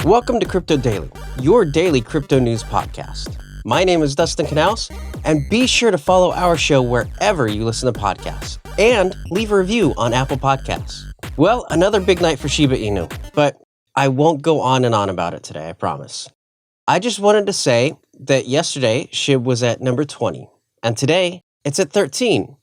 Welcome to Crypto Daily, your daily crypto news podcast. My name is Dustin Canals, and be sure to follow our show wherever you listen to podcasts, and leave a review on Apple Podcasts. Well, another big night for Shiba Inu, but I won't go on and on about it today, I promise. I just wanted to say that yesterday, SHIB was at number 20, and today, it's at 13.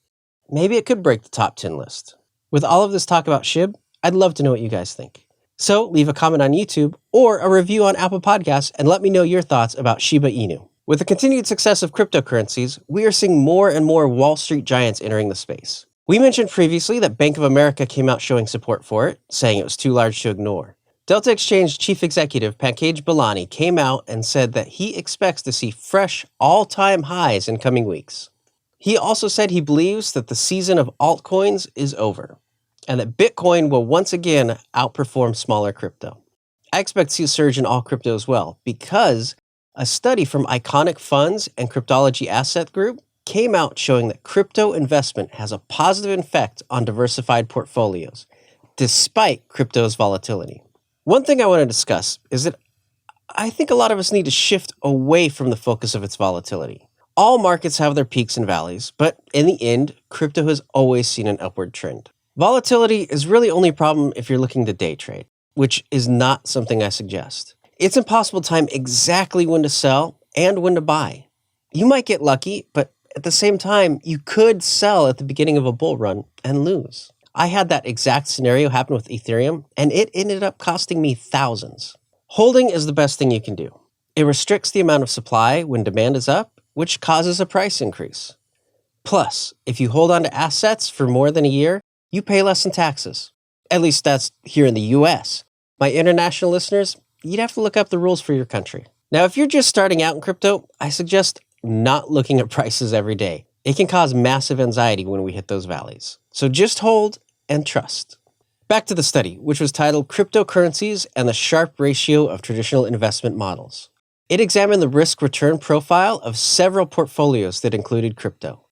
Maybe it could break the top 10 list. With all of this talk about SHIB, I'd love to know what you guys think. So leave a comment on YouTube or a review on Apple Podcasts and let me know your thoughts about Shiba Inu. With the continued success of cryptocurrencies, we are seeing more and more Wall Street giants entering the space. We mentioned previously that Bank of America came out showing support for it, saying it was too large to ignore. Delta Exchange Chief Executive Pankaj Bhilani came out and said that he expects to see fresh all-time highs in coming weeks. He also said he believes that the season of altcoins is over, and that Bitcoin will once again outperform smaller crypto. I expect to see a surge in all crypto as well, because a study from Iconic Funds and Cryptology Asset Group came out showing that crypto investment has a positive effect on diversified portfolios, despite crypto's volatility. One thing I want to discuss is that I think a lot of us need to shift away from the focus of its volatility. All markets have their peaks and valleys, but in the end, crypto has always seen an upward trend. Volatility is really only a problem if you're looking to day trade, which is not something I suggest. It's impossible to time exactly when to sell and when to buy. You might get lucky, but at the same time, you could sell at the beginning of a bull run and lose. I had that exact scenario happen with Ethereum, and it ended up costing me thousands. Holding is the best thing you can do. It restricts the amount of supply when demand is up, which causes a price increase. Plus, if you hold on to assets for more than a year, you pay less in taxes. At least that's here in the US. My international listeners, you'd have to look up the rules for your country. Now, if you're just starting out in crypto, I suggest not looking at prices every day. It can cause massive anxiety when we hit those valleys. So just hold and trust. Back to the study, which was titled Cryptocurrencies and the Sharp Ratio of Traditional Investment Models. It examined the risk-return profile of several portfolios that included crypto.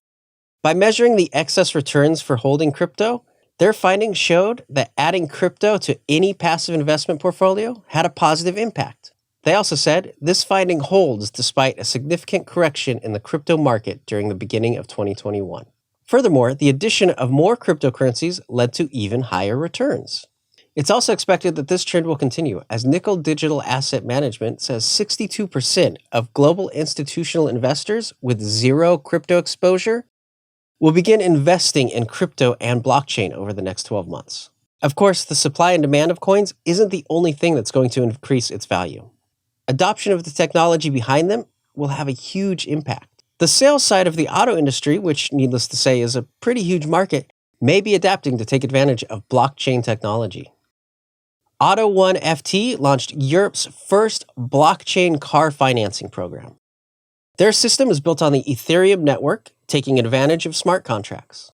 By measuring the excess returns for holding crypto, their findings showed that adding crypto to any passive investment portfolio had a positive impact. They also said this finding holds despite a significant correction in the crypto market during the beginning of 2021. Furthermore, the addition of more cryptocurrencies led to even higher returns. It's also expected that this trend will continue, as Nickel Digital Asset Management says 62% of global institutional investors with zero crypto exposure will begin investing in crypto and blockchain over the next 12 months. Of course, the supply and demand of coins isn't the only thing that's going to increase its value. Adoption of the technology behind them will have a huge impact. The sales side of the auto industry, which needless to say is a pretty huge market, may be adapting to take advantage of blockchain technology. Auto1 FT launched Europe's first blockchain car financing program. Their system is built on the Ethereum network, taking advantage of smart contracts.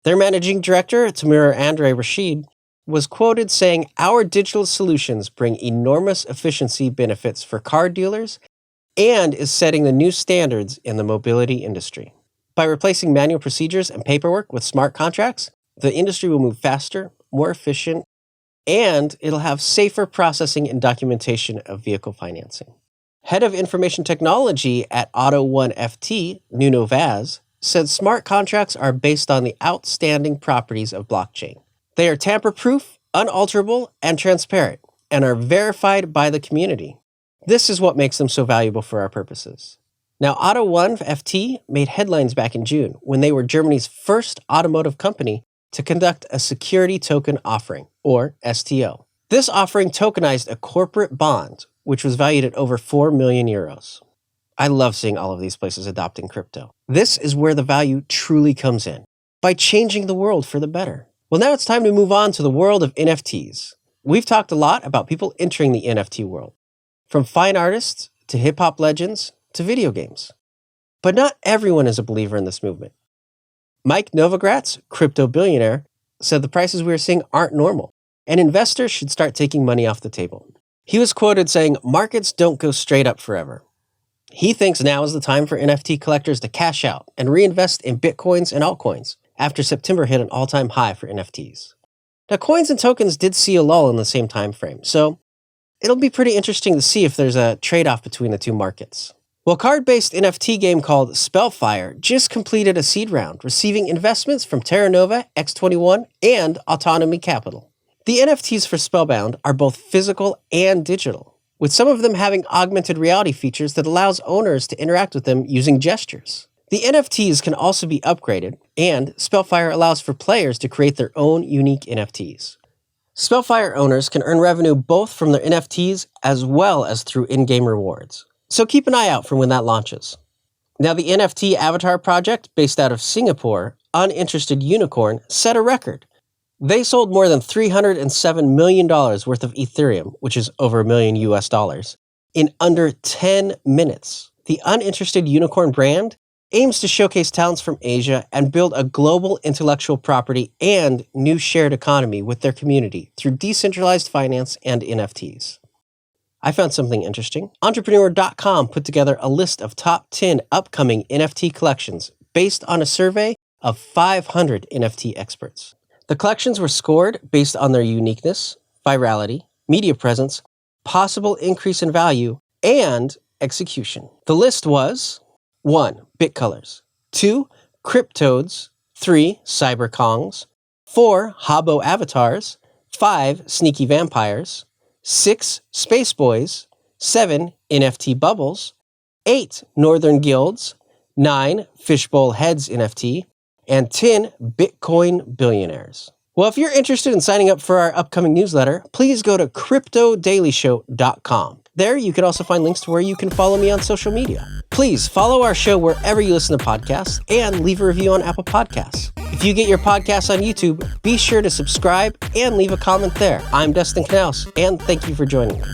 Their managing director, Tamir Andre Rashid, was quoted saying, "Our digital solutions bring enormous efficiency benefits for car dealers and is setting the new standards in the mobility industry. By replacing manual procedures and paperwork with smart contracts, the industry will move faster, more efficient, and it'll have safer processing and documentation of vehicle financing." Head of Information Technology at Auto1 FT, Nuno Vaz, said smart contracts are based on the outstanding properties of blockchain. They are tamper-proof, unalterable, and transparent, and are verified by the community. This is what makes them so valuable for our purposes. Now, Auto1 FT made headlines back in June when they were Germany's first automotive company to conduct a security token offering, or STO. This offering tokenized a corporate bond, which was valued at over 4 million euros. I love seeing all of these places adopting crypto. This is where the value truly comes in, by changing the world for the better. Well, now it's time to move on to the world of NFTs. We've talked a lot about people entering the NFT world, from fine artists to hip-hop legends to video games. But not everyone is a believer in this movement. Mike Novogratz, crypto billionaire, said the prices we are seeing aren't normal, and investors should start taking money off the table. He was quoted saying, "Markets don't go straight up forever." He thinks now is the time for NFT collectors to cash out and reinvest in Bitcoins and altcoins after September hit an all-time high for NFTs. Now, coins and tokens did see a lull in the same time frame, so it'll be pretty interesting to see if there's a trade-off between the two markets. Well, card-based NFT game called Spellfire just completed a seed round, receiving investments from Terranova, X21, and Autonomy Capital. The NFTs for Spellbound are both physical and digital, with some of them having augmented reality features that allows owners to interact with them using gestures. The NFTs can also be upgraded, and Spellfire allows for players to create their own unique NFTs. Spellfire owners can earn revenue both from their NFTs as well as through in-game rewards. So keep an eye out for when that launches. Now, the NFT avatar project, based out of Singapore, Uninterested Unicorn, set a record. They sold more than $307 million worth of Ethereum, which is over $1 million US, in under 10 minutes. The Uninterested Unicorn brand aims to showcase talents from Asia and build a global intellectual property and new shared economy with their community through decentralized finance and NFTs. I found something interesting. Entrepreneur.com put together a list of top 10 upcoming NFT collections based on a survey of 500 NFT experts. The collections were scored based on their uniqueness, virality, media presence, possible increase in value, and execution. The list was 1. BitColors, 2. Cryptodes, 3. Cyberkongs, 4. Habbo Avatars, 5. Sneaky Vampires, 6. Space Boys, 7. NFT Bubbles, 8. Northern Guilds, 9. Fishbowl Heads NFT, and 10. Bitcoin Billionaires. Well, if you're interested in signing up for our upcoming newsletter, please go to cryptodailyshow.com. There, you can also find links to where you can follow me on social media. Please follow our show wherever you listen to podcasts and leave a review on Apple Podcasts. If you get your podcasts on YouTube, be sure to subscribe and leave a comment there. I'm Dustin Knaus, and thank you for joining me.